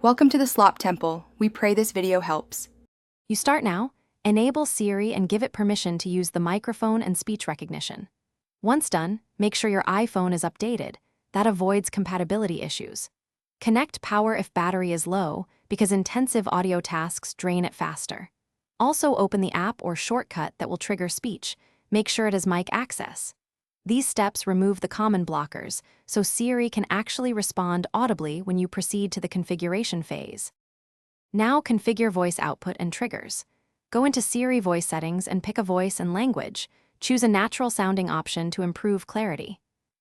Welcome to the Slop Temple. We pray this video helps. You start now, enable Siri and give it permission to use the microphone and speech recognition. Once done, make sure your iPhone is updated. That avoids compatibility issues. Connect power if battery is low, because intensive audio tasks drain it faster. Also open the app or shortcut that will trigger speech. Make sure it has mic access. These steps remove the common blockers, so Siri can actually respond audibly when you proceed to the configuration phase. Now configure voice output and triggers. Go into Siri voice settings and pick a voice and language. Choose a natural-sounding option to improve clarity.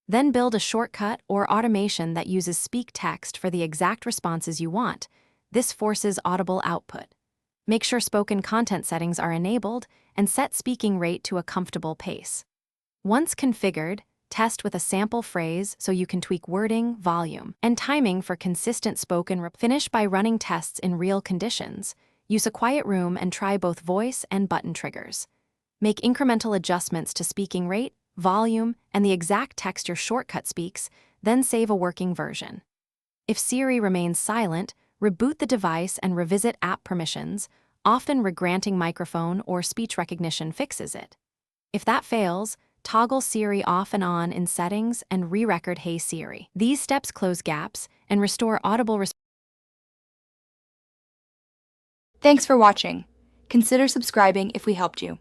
Then build a shortcut or automation that uses speak text for the exact responses you want. This forces audible output. Make sure spoken content settings are enabled and set speaking rate to a comfortable pace. Once configured, test with a sample phrase so you can tweak wording, volume, and timing for consistent spoken. Finish by running tests in real conditions. Use a quiet room and try both voice and button triggers. Make incremental adjustments to speaking rate, volume, and the exact text your shortcut speaks, then save a working version. If Siri remains silent, reboot the device and revisit app permissions. Often regranting microphone or speech recognition fixes it. If that fails, toggle Siri off and on in settings and re-record Hey Siri. These steps close gaps and restore audible response. Thanks for watching. Consider subscribing if we helped you.